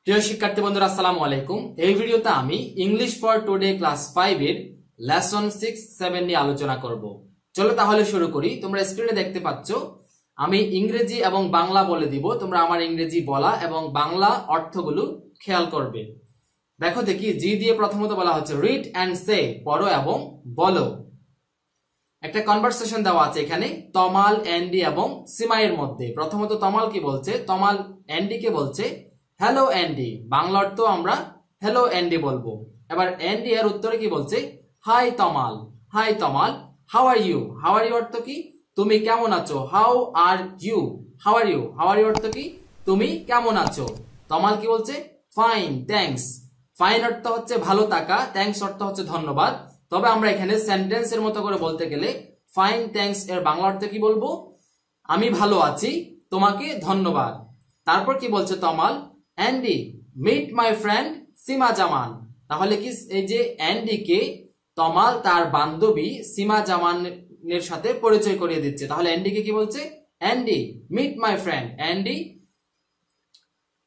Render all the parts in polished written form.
প্রিয় শিক্ষার্থী বন্ধুরা আসসালামু আলাইকুম। এই ভিডিওতে আমি ইংলিশ ফর টুডে ক্লাস 5 এর লেসন 6-7 নিয়ে আলোচনা করব। চলো তাহলে শুরু করি। তোমরা স্ক্রিনে দেখতে পাচ্ছ আমি ইংরেজি এবং বাংলা বলে দিব, তোমরা আমার ইংরেজি বলা এবং বাংলা অর্থগুলো খেয়াল করবে। দেখো দেখি, জি দিয়ে প্রথমত বলা হচ্ছে রিড এন্ড সে, পড়ো এবং বলো। একটা কনভারসেশন দেওয়া আছে এখানে তমাল, অ্যান্ডি এবং সিমাইয়ের মধ্যে। প্রথমত তমাল কি বলছে, তমাল অ্যান্ডি কে বলছে হ্যালো অ্যান্ডি। বাংলা অর্থ আমরা হ্যালো অ্যান্ডি বলবো। এবার অ্যান্ডি এর উত্তরে কি বলছে, hi Tamal, hi Tamal, how are you. How are you অর্থ কি, তুমি কেমন আছো। How are you, how are you, how are you অর্থ কি, তুমি কেমন আছো। তমাল কি বলছে, ফাইন থ্যাঙ্কস। ফাইন অর্থ হচ্ছে ভালো থাকা, থ্যাঙ্কস অর্থ হচ্ছে ধন্যবাদ। তবে আমরা এখানে সেন্টেন্সের মতো করে বলতে গেলে ফাইন থ্যাঙ্কস এর বাংলা অর্থ কি বলবো, আমি ভালো আছি, তোমাকে ধন্যবাদ। তারপর কি বলছে তমাল, অ্যান্ডি মিট মাই ফ্রেন্ড সীমা জামান। তাহলে কি এই যে অ্যান্ডি কে তমাল তার বান্ধবী সীমা জামানের সাথে পরিচয় করিয়ে দিচ্ছে। তাহলে অ্যান্ডি কে কি বলছে, Andy meet my friend, Andy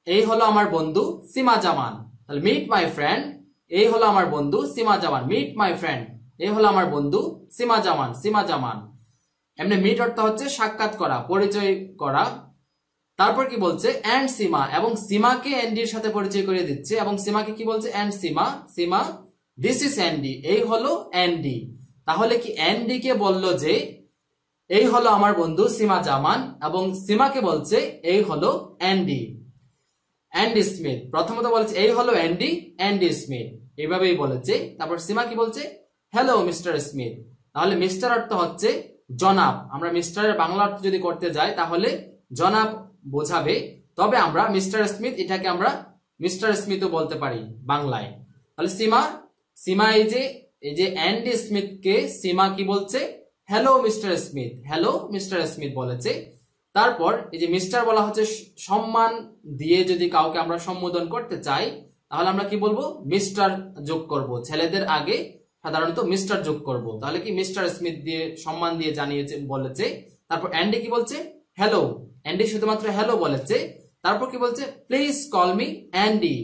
এই হলো আমার বন্ধু সীমা জামান। তাহলে মিট মাই ফ্রেন্ড এই হলো আমার বন্ধু সীমা জামান, মিট মাই ফ্রেন্ড এই হলো আমার বন্ধু সীমা জামান, সীমা জামান। এমনি মিট অর্থ হচ্ছে সাক্ষাৎ করা, পরিচয় করা। তারপর কি বলছে, এন্ড সীমা, এবং সীমাকে অ্যান্ডির সাথে পরিচয় করিয়ে দিচ্ছে এবং সীমাকে কি বলছে, and Seema, Seema this is Andy, এই হলো অ্যান্ডি। তাহলে কি অ্যান্ডি কে বলল যে এই হলো আমার বন্ধু সীমা জামান এবং সীমাকে বলছে এই হলো অ্যান্ডি। অ্যান্ডি স্মিথ, প্রথমত বলেছে এই হলো অ্যান্ডি, অ্যান্ডি স্মিথ এইভাবেই বলেছে। তারপর সীমা কি বলছে, হ্যালো মিস্টার স্মিথ। তাহলে মিস্টার অর্থ হচ্ছে জনাব। আমরা মিস্টারের বাংলা অর্থ যদি করতে যাই তাহলে জনাব বোঝাবে, তবে আমরা মিস্টার স্মিথ এটাকে আমরা মিস্টার স্মিথও বলতে পারি বাংলায়। তাহলে সীমা, সীমা এই যে অ্যান্ডি স্মিথ কে সীমা কি বলছে, hello mister Smith, hello mister Smith বলেছে। তারপর এই যে মিস্টার বলা হচ্ছে সম্মান দিয়ে যদি কাউকে আমরা সম্বোধন করতে চাই তাহলে আমরা কি বলবো, মিস্টার যোগ করব। ছেলেদের আগে সাধারণত মিস্টার যোগ করব। তাহলে কি মিস্টার স্মিথ দিয়ে সম্মান দিয়ে জানিয়েছে, বলেছে। তারপর অ্যান্ডি কি বলছে, হ্যালো, অ্যান্ডি শুধুমাত্র হ্যালো বলেছে। তারপর কি বলছে, please call me Andy,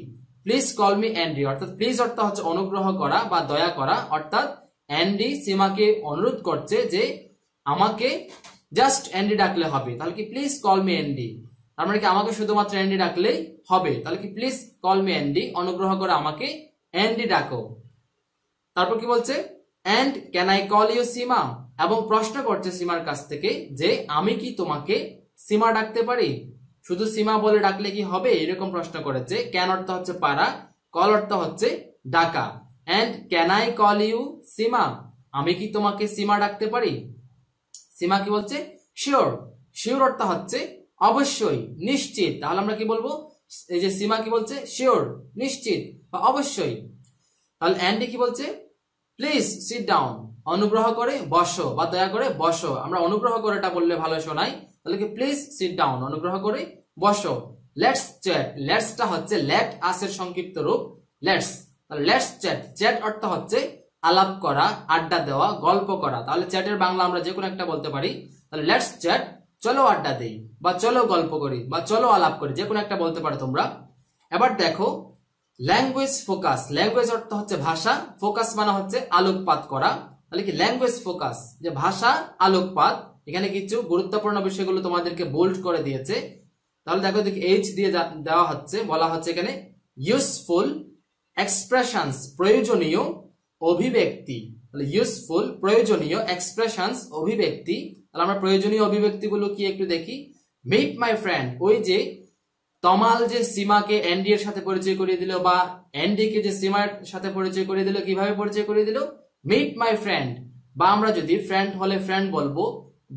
please call me Andy. অর্থাৎ প্লিজ অর্থ হচ্ছে অনুগ্রহ করা বা দয়া করা। অর্থাৎ অ্যান্ডি সীমাকে অনুরোধ করছে যে আমাকে জাস্ট অ্যান্ডি ডাকলে হবে। তাহলে কি প্লিজ কল মি অ্যান্ডি, তার মানে কি আমাকে শুধুমাত্র অ্যান্ডি ডাকলেই হবে। তাহলে কি প্লিজ কল মি অ্যান্ডি, অনুগ্রহ করে আমাকে অ্যান্ডি ডাকো। তারপর কি বলছে, and can I call you Seema, এবং প্রশ্ন করছে সীমার কাছ থেকে যে আমি কি তোমাকে সীমা ডাকতে পারি, শুধু সীমা বলে ডাকলে কি হবে, এরকম প্রশ্ন করেছে। ক্যান অর্থ হচ্ছে পারা, কল অর্থ হচ্ছে ডাকা। And can I call you Seema, আমি কি তোমাকে সীমা ডাকতে পারি। সীমা কি বলছে, শিওর, শিওর অর্থ হচ্ছে অবশ্যই, নিশ্চিত। তাহলে আমরা কি বলবো, এই যে সীমা কি বলছে, শিওর নিশ্চিত বা অবশ্যই। তাহলে অ্যান্ডি কি বলছে, প্লিজ সিট ডাউন, অনুগ্রহ করে বসো বা দয়া করে বসো। আমরা অনুগ্রহ করেটা বললে ভালো শোনাই। তাহলে কি প্লিজ সিট ডাউন, অনুগ্রহ করে বসো। লেটস চ্যাট, লেটসটা হচ্ছে লেট আসের সংক্ষিপ্ত রূপ লেটস। তাহলে লেটস চ্যাট, চ্যাট অর্থ হচ্ছে আলাপ করা, আড্ডা দেওয়া, গল্প করা। তাহলে চ্যাটের বাংলা আমরা যে কোনো একটা বলতে পারি। তাহলে লেটস চ্যাট, চলো আড্ডা দেই বা চলো গল্প করি বা চলো আলাপ করি, যে কোনো একটা বলতে পারো তোমরা। এবার দেখো ল্যাঙ্গুয়েজ ফোকাস, ল্যাঙ্গুয়েজ অর্থ হচ্ছে ভাষা, ফোকাস মানে হচ্ছে আলোকপাত করা। তাহলে কি ল্যাঙ্গুয়েজ ফোকাস, যে ভাষা আলোকপাত। এখানে কিছু গুরুত্বপূর্ণ বিষয়গুলো তোমাদেরকে বোল্ড করে দিয়েছে। তাহলে দেখো দেখি এইচ দিয়ে দেওয়া হচ্ছে, বলা হচ্ছে এখানে ইউজফুল এক্সপ্রেশনস, প্রয়োজনীয় অভিব্যক্তি। তাহলে ইউজফুল প্রয়োজনীয়, এক্সপ্রেশনস অভিব্যক্তি। তাহলে আমরা প্রয়োজনীয় অভিব্যক্তিগুলো কি একটু দেখি। মিট মাই ফ্রেন্ড, ওই যে তমাল যে সীমাকে অ্যান্ডি এর সাথে পরিচয় করিয়ে দিল বা অ্যান্ডি কে যে সীমার সাথে পরিচয় করিয়ে দিল, কিভাবে পরিচয় করিয়ে দিল, মিট মাই ফ্রেন্ড। বা আমরা যদি ফ্রেন্ড হলে ফ্রেন্ড বলবো,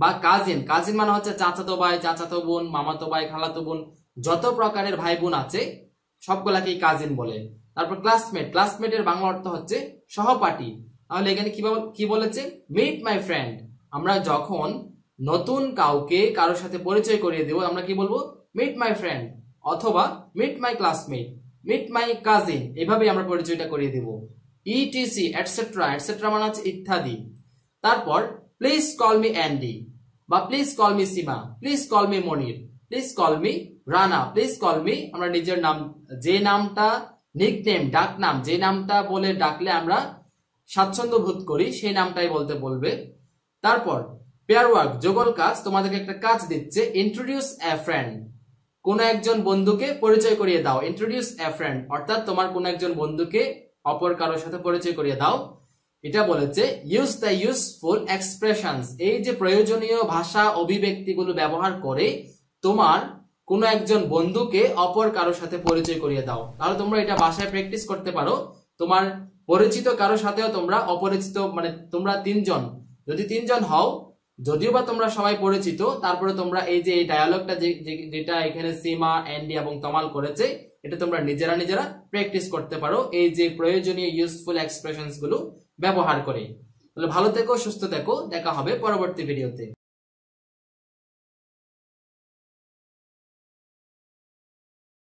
বা কাজিন, কাজিন মানে হচ্ছে চাচাতো ভাই, চাচাতো বোন, মামাতো ভাই, খালাতো বোন, যত প্রকারের ভাই বোন আছে সবগুলাকেই কাজিন বলে। তারপর ক্লাসমেট, ক্লাসমেটের বাংলা অর্থ হচ্ছে সহপাঠী। তাহলে এখানে কি বলেছে, মিট মাই ফ্রেন্ড। আমরা যখন নতুন কাউকে কারোর সাথে পরিচয় করিয়ে দেব আমরা কি বলবো, মিট মাই ফ্রেন্ড, অথবা meet my classmate, meet my cousin, এভাবে আমরা পরিচয়টা করিয়ে দেব। ইটিসি এটসেট্রা, এটসেট্রা মানে হচ্ছে ইত্যাদি। তারপর প্লিজ কল মি অ্যান্ডি বা please call me Seema, please call me Monir, please call me Rana please call me, আমরা নিজের নাম, যে নামটা নিকনেম ডাক নাম, যে নামটা বলে ডাকলে আমরা স্বাচ্ছন্দ্য বোধ করি সেই নামটাই বলতে বলবে। তারপর পেয়ার ওয়ার্ক যুগল কাজ, তোমাদেরকে একটা কাজ দিচ্ছে, ইন্ট্রোডিউস এ ফ্রেন্ড, কোন একজন বন্ধুকে পরিচয় করিয়ে দাও। ইন্ট্রোডিউস এ ফ্রেন্ড অর্থাৎ তোমার কোন একজন বন্ধুকে অপর কারোর সাথে পরিচয় করিয়ে দাও। এটা বলেছে ইউজ দ্য ইউজফুল এক্সপ্রেশনস, এই যে প্রয়োজনীয় ভাষা অভিব্যক্তিগুলো ব্যবহার করে তোমার কোন একজন বন্ধুকে অপর কারোর সাথে পরিচয় করিয়ে দাও। তাহলে তোমরা এটা বাসায় প্র্যাকটিস করতে পারো, তোমার পরিচিত কারোর সাথেও তোমরা অপরিচিত, মানে তোমরা তিনজন, যদি তিনজন হও, যদিও বা তোমরা সবাই পরিচিত, তারপরে তোমরা এই যে এই ডায়ালগটা যেটা এখানে সীমা, অ্যান্ডি এবং তমাল করেছে, এটা তোমরা নিজেরা নিজেরা প্র্যাকটিস করতে পারো এই যে প্রয়োজনীয় ইউজফুল এক্সপ্রেশনস গুলো ব্যবহার করে। তাহলে ভালো থেকো, সুস্থ থেকো, দেখা হবে পরবর্তী ভিডিওতে।